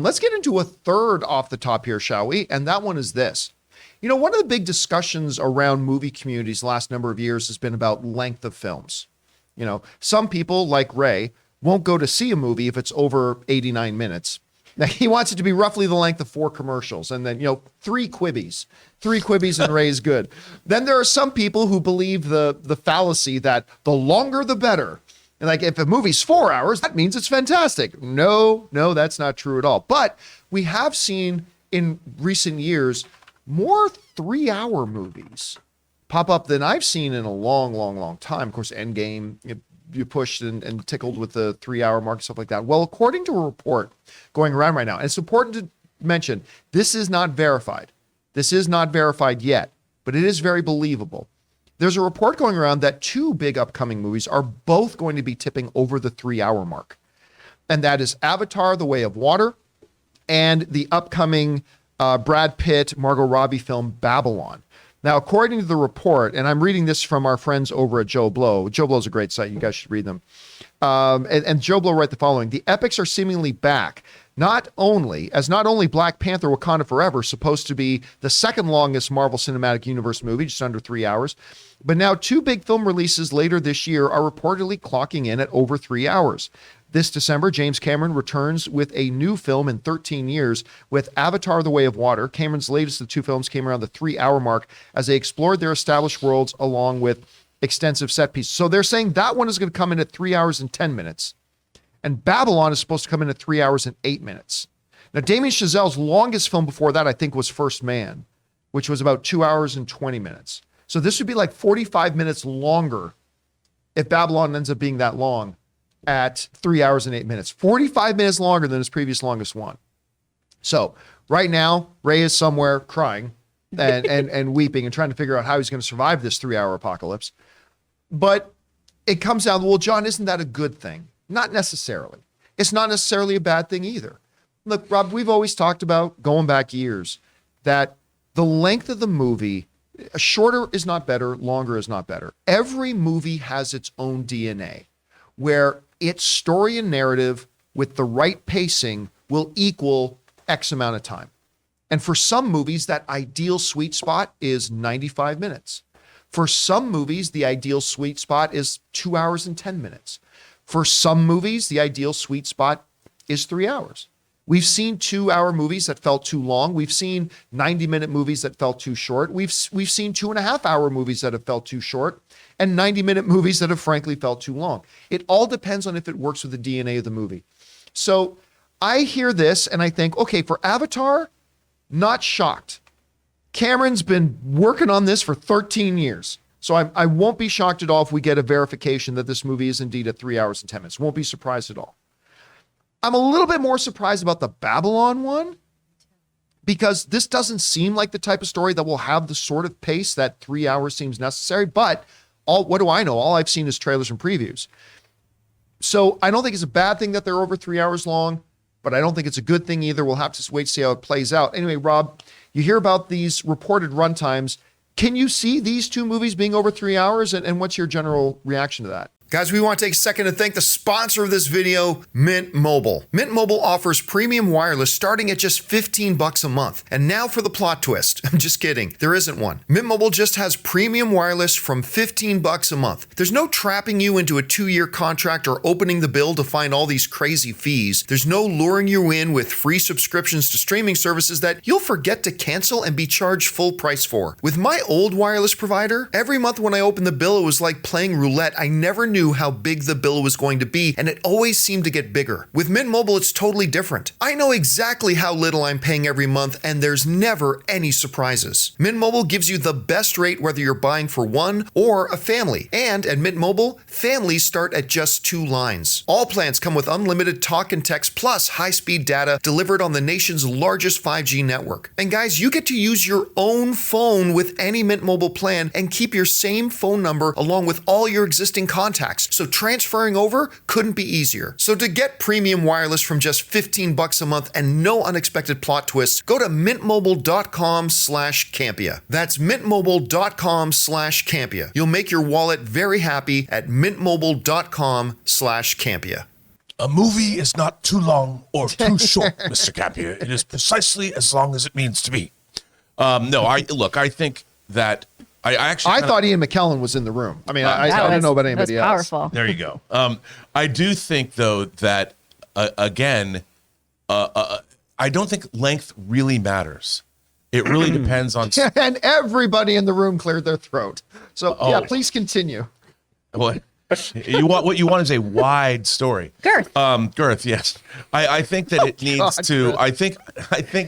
Let's get into a third off the top here, shall we? And that one is this. You know, one of the big discussions around movie communities the last number of years has been about length of films. You know, some people, like Ray, won't go to see a movie if it's over 89 minutes. Now, he wants it to be roughly the length of 4 commercials and then, 3 Quibbies. 3 Quibbies and Ray's good. Then there are some people who believe the fallacy that the longer the better. And like, if a movie's 4 hours, that means it's fantastic. No, that's not true at all. But we have seen in recent years more 3-hour movies pop up than I've seen in a long time. Of course, Endgame, you pushed and tickled with the 3-hour mark and stuff like that. Well, according to a report going around right now, and it's important to mention, this is not verified. This is not verified yet, but it is very believable. There's a report going around that 2 big upcoming movies are both going to be tipping over the 3-hour mark. And that is Avatar: The Way of Water and the upcoming Brad Pitt, Margot Robbie film Babylon. Now, according to the report, and I'm reading this from our friends over at Joe Blow. Joe Blow's a great site. You guys should read them. And Joe Blow wrote the following. The epics are seemingly back. Not only Black Panther Wakanda Forever, supposed to be the second longest Marvel Cinematic Universe movie, just under 3 hours, but now 2 big film releases later this year are reportedly clocking in at over 3 hours. This December, James Cameron returns with a new film in 13 years with Avatar: The Way of Water. Cameron's latest of 2 films came around the 3-hour mark as they explored their established worlds along with extensive set pieces. So they're saying that one is going to come in at 3 hours and 10 minutes. And Babylon is supposed to come in at 3 hours and 8 minutes. Now, Damien Chazelle's longest film before that, I think, was First Man, which was about 2 hours and 20 minutes. So this would be like 45 minutes longer if Babylon ends up being that long at 3 hours and 8 minutes. 45 minutes longer than his previous longest one. So right now, Ray is somewhere crying and weeping and trying to figure out how he's going to survive this 3-hour apocalypse. But it comes down, well, John, isn't that a good thing? Not necessarily. It's not necessarily a bad thing either. Look, Rob, we've always talked about, going back years, that the length of the movie, shorter is not better, longer is not better. Every movie has its own DNA, where its story and narrative with the right pacing will equal X amount of time. And for some movies, that ideal sweet spot is 95 minutes. For some movies, the ideal sweet spot is 2 hours and 10 minutes. For some movies, the ideal sweet spot is 3 hours. We've seen 2-hour movies that felt too long. We've seen 90-minute movies that felt too short. We've seen 2.5-hour movies that have felt too short, and 90-minute movies that have frankly felt too long. It all depends on if it works with the DNA of the movie. So I hear this and I think, okay, for Avatar, not shocked. Cameron's been working on this for 13 years. So I won't be shocked at all if we get a verification that this movie is indeed at 3 hours and 10 minutes. Won't be surprised at all. I'm a little bit more surprised about the Babylon one because this doesn't seem like the type of story that will have the sort of pace that 3 hours seems necessary. But what do I know? All I've seen is trailers and previews. So I don't think it's a bad thing that they're over 3 hours long, but I don't think it's a good thing either. We'll have to wait to see how it plays out. Anyway, Rob, you hear about these reported runtimes. Can you see these 2 movies being over 3 hours? And what's your general reaction to that? Guys, we want to take a second to thank the sponsor of this video, Mint Mobile. Mint Mobile offers premium wireless starting at just $15 a month. And now for the plot twist. I'm just kidding. There isn't one. Mint Mobile just has premium wireless from $15 a month. There's no trapping you into a 2-year contract or opening the bill to find all these crazy fees. There's no luring you in with free subscriptions to streaming services that you'll forget to cancel and be charged full price for. With my old wireless provider, every month when I opened the bill, it was like playing roulette. I never knew how big the bill was going to be, and it always seemed to get bigger. With Mint Mobile, it's totally different. I know exactly how little I'm paying every month, and there's never any surprises. Mint Mobile gives you the best rate whether you're buying for one or a family. And at Mint Mobile, families start at just 2 lines. All plans come with unlimited talk and text plus high-speed data delivered on the nation's largest 5G network. And guys, you get to use your own phone with any Mint Mobile plan and keep your same phone number along with all your existing contacts. So transferring over couldn't be easier. So to get premium wireless from just $15 a month and no unexpected plot twists, go to mintmobile.com/Campea. That's mintmobile.com/Campea. You'll make your wallet very happy at mintmobile.com/Campea. A movie is not too long or too short, Mr. Campea. It is precisely as long as it means to be. No, I think that I actually I thought Ian McKellen was in the room. I mean, I don't know about anybody else. Powerful. There you go. I do think though that again, I don't think length really matters. It really depends on. And everybody in the room cleared their throat. So yeah, please continue. What you want is a wide story. Girth. Girth. Yes. I think that it needs to. I think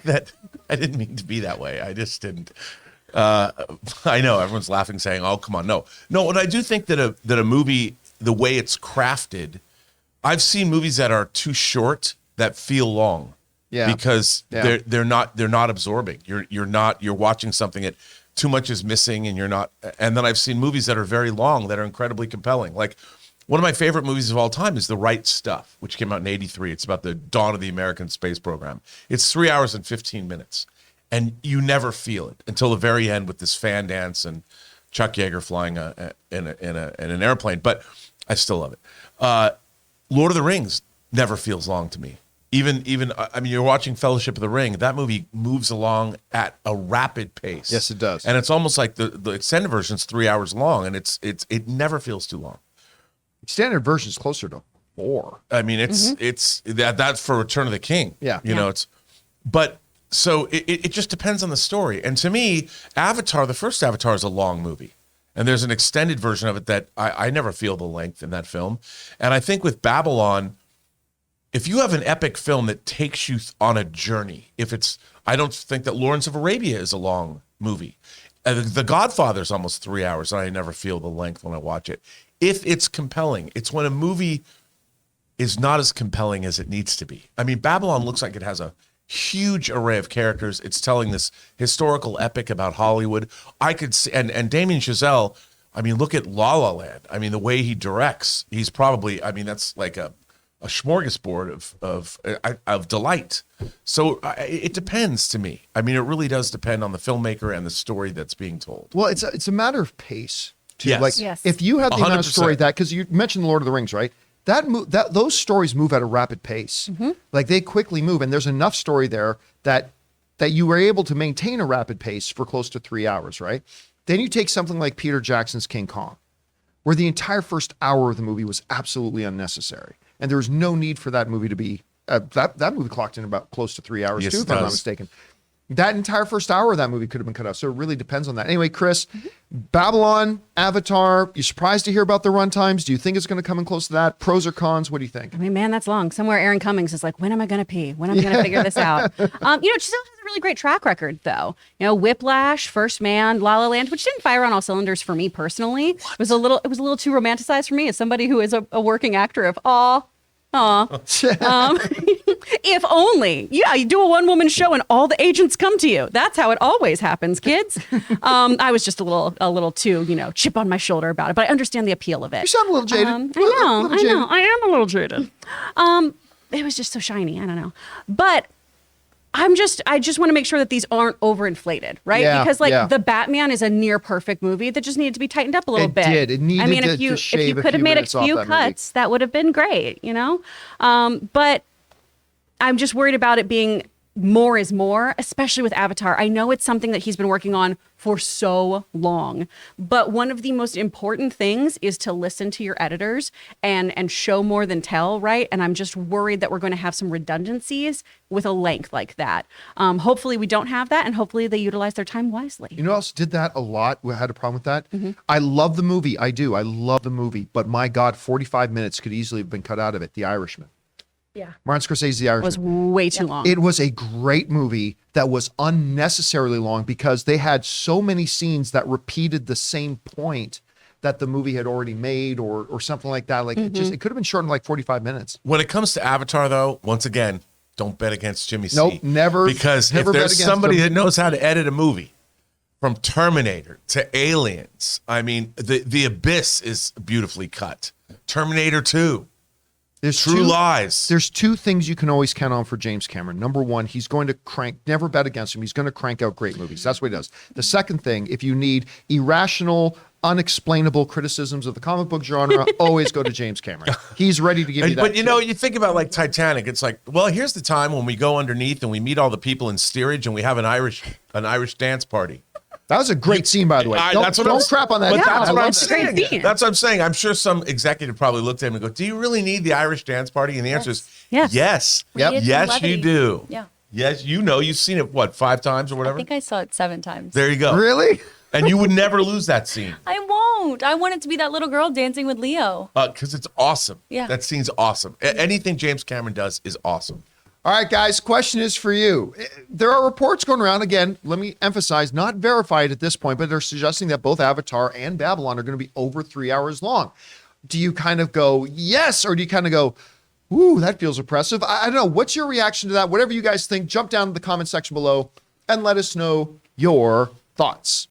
that I didn't mean to be that way. I just didn't. I know everyone's laughing, saying, "Oh, come on, no." What I do think that a movie, the way it's crafted, I've seen movies that are too short that feel long. Yeah. Because they're not absorbing. You're watching something that too much is missing, and you're not. And then I've seen movies that are very long that are incredibly compelling. Like one of my favorite movies of all time is The Right Stuff, which came out in '83. It's about the dawn of the American space program. It's 3 hours and 15 minutes, and you never feel it until the very end with this fan dance and Chuck Yeager flying in an airplane. But I still love it. Lord of the Rings never feels long to me. Even I mean, you're watching Fellowship of the Ring. That movie moves along at a rapid pace. Yes, it does. And it's almost like the extended version is 3 hours long, and it never feels too long. Standard version is closer to 4. I mean, it's that's for Return of the King. Yeah. You know, so it just depends on the story. And to me, Avatar, the first Avatar, is a long movie. And there's an extended version of it that I never feel the length in that film. And I think with Babylon, if you have an epic film that takes you on a journey, I don't think that Lawrence of Arabia is a long movie. The Godfather's almost 3 hours, and I never feel the length when I watch it. If it's compelling, it's when a movie is not as compelling as it needs to be. I mean, Babylon looks like it has a huge array of characters. It's telling this historical epic about Hollywood. I could see, and Damien Chazelle, I mean, look at La La Land. I mean, the way he directs, he's probably, I mean, that's like a smorgasbord of delight. So it depends to me. I mean, it really does depend on the filmmaker and the story that's being told. Well, it's a matter of pace too. Yes. Like Yes. if you have the amount of 100%. story that, because you mentioned Lord of the Rings, right? That those stories move at a rapid pace. Like they quickly move, and there's enough story there that you were able to maintain a rapid pace for close to 3 hours, right? Then you take something like Peter Jackson's King Kong, where the entire first hour of the movie was absolutely unnecessary. And there was no need for that movie to be, that movie clocked in about close to 3 hours Yes, too, it if I'm not does. mistaken. That entire first hour of that movie could have been cut off. So it really depends on that. Anyway, Chris, Babylon, Avatar, you surprised to hear about the runtimes? Do you think it's going to come in close to that? Pros or cons? What do you think? I mean, man, that's long. Somewhere Aaron Cummings is like, when am I going to pee? When am I going to figure this out? Giselle has a really great track record, though. Whiplash, First Man, La La Land, which didn't fire on all cylinders for me personally. It was a little too romanticized for me as somebody who is a working actor of if only. Yeah, you do a one-woman show and all the agents come to you. That's how it always happens, kids. I was just a little too, chip on my shoulder about it, but I understand the appeal of it. You sound a little jaded. I know. I am a little jaded. It was just so shiny. I don't know. But I just want to make sure that these aren't overinflated, right? Yeah, because yeah. The Batman is a near perfect movie that just needed to be tightened up a little bit. It did. It needed if you to shave could have made minutes a off few that cuts, that would have been great, But I'm just worried about it being more is more, especially with Avatar. I know it's something that he's been working on for so long, but one of the most important things is to listen to your editors and show more than tell, right? And I'm just worried that we're going to have some redundancies with a length like that. Hopefully we don't have that, and hopefully they utilize their time wisely. You know who else did that a lot? We had a problem with that. I love the movie. I do. I love the movie. But my God, 45 minutes could easily have been cut out of it. The Irishman. Yeah. Martin Scorsese's The Irishman. It was way too long. It was a great movie that was unnecessarily long because they had so many scenes that repeated the same point that the movie had already made or something like that. Like it could have been shortened like 45 minutes. When it comes to Avatar, though, once again, don't bet against Jimmy C. Nope, never. Because never if bet there's against somebody him. that knows how to edit a movie, from Terminator to Aliens, I mean, the Abyss is beautifully cut. Terminator 2. There's True Lies. There's two things you can always count on for James Cameron. Number one, he's going to never bet against him. He's going to crank out great movies. That's what he does. The second thing, if you need irrational, unexplainable criticisms of the comic book genre, always go to James Cameron. He's ready to give you that. But you think about like Titanic. It's like, well, here's the time when we go underneath and we meet all the people in steerage and we have an Irish dance party. That was a great scene, by the way. Don't crap on that. But Yeah, that's what I'm that's a great saying. scene. That's what I'm saying. I'm sure some executive probably looked at him and go, "Do you really need the Irish dance party?" And the answer is Yes. yes. Yep. It's Yes, levity. you do. Yeah. Yes, you've seen it, what, 5 times or I whatever? think I saw it 7 times. There you go. Really? And you would never lose that scene. I won't. I want it to be that little girl dancing with Leo. Because it's awesome. Yeah. That scene's awesome. Anything James Cameron does is awesome. All right, guys, question is for you. There are reports going around, again, let me emphasize, not verified at this point, but they're suggesting that both Avatar and Babylon are going to be over 3 hours long. Do you kind of go, yes, or do you kind of go, ooh, that feels oppressive? I don't know. What's your reaction to that? Whatever you guys think, jump down to the comment section below and let us know your thoughts.